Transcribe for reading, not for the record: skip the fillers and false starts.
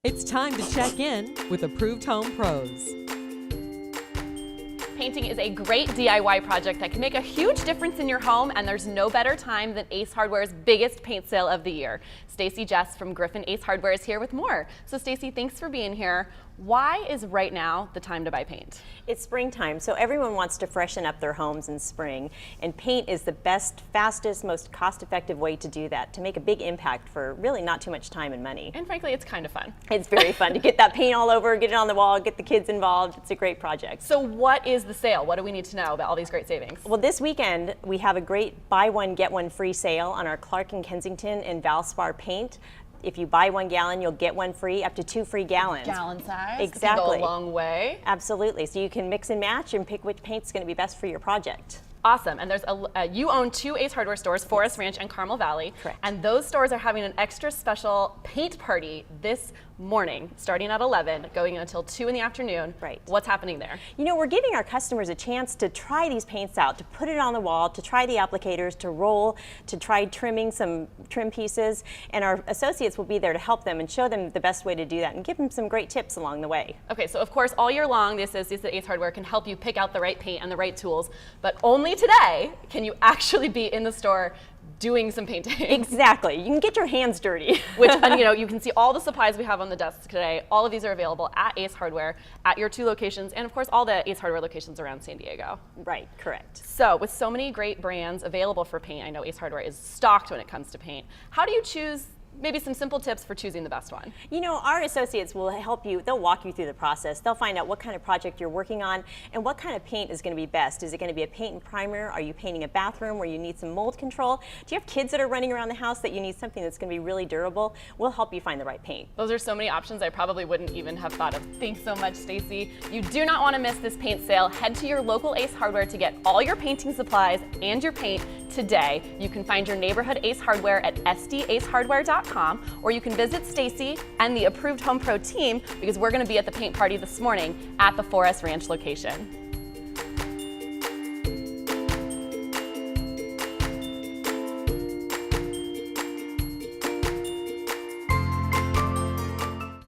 It's time to check in with Approved Home Pros. Painting is a great DIY project that can make a huge difference in your home, and there's no better time than Ace Hardware's biggest paint sale of the year. Stacy Jess from Griffin Ace Hardware is here with more. So Stacy, thanks for being here. Why is right now the time to buy paint? It's springtime, so everyone wants to freshen up their homes in spring, and paint is the best, fastest, most cost-effective way to do that, to make a big impact for really not too much time and money. And frankly, it's kind of fun. It's very fun to get that paint all over, get it on the wall, get the kids involved. It's a great project. So what is the sale? What do we need to know about all these great savings? Well, this weekend we have a great buy one, get one free sale on our Clark+Kensington and Valspar paint. If you buy 1 gallon, you'll get one free, up to 2 free gallons. Gallon size? Exactly. Can go a long way. Absolutely. So you can mix and match and pick which paint's going to be best for your project. Awesome. And there's you own 2 Ace Hardware stores, Forest Ranch and Carmel Valley. Correct. And those stores are having an extra special paint party this morning, starting at 11, going until 2 in the afternoon. Right. What's happening there? You know, we're giving our customers a chance to try these paints out, to put it on the wall, to try the applicators, to roll, to try trimming some trim pieces, and our associates will be there to help them and show them the best way to do that and give them some great tips along the way. Okay, so of course all year long the associates at Ace Hardware can help you pick out the right paint and the right tools, but only today can you actually be in the store doing some painting. Exactly. You can get your hands dirty. Which, and, you know, you can see all the supplies we have on the desk today. All of these are available at Ace Hardware at your 2 locations, and of course all the Ace Hardware locations around San Diego. Right, correct. So with so many great brands available for paint, I know Ace Hardware is stocked when it comes to paint. How do you choose maybe some simple tips for choosing the best one? You know, our associates will help you. They'll walk you through the process. They'll find out what kind of project you're working on and what kind of paint is going to be best. Is it going to be a paint and primer? Are you painting a bathroom where you need some mold control? Do you have kids that are running around the house that you need something that's going to be really durable? We'll help you find the right paint. Those are so many options I probably wouldn't even have thought of. Thanks so much, Stacy. You do not want to miss this paint sale. Head to your local Ace Hardware to get all your painting supplies and your paint today. You can find your neighborhood Ace Hardware at sdacehardware.com, or you can visit Stacy and the Approved Home Pro team because we're going to be at the paint party this morning at the Forest Ranch location.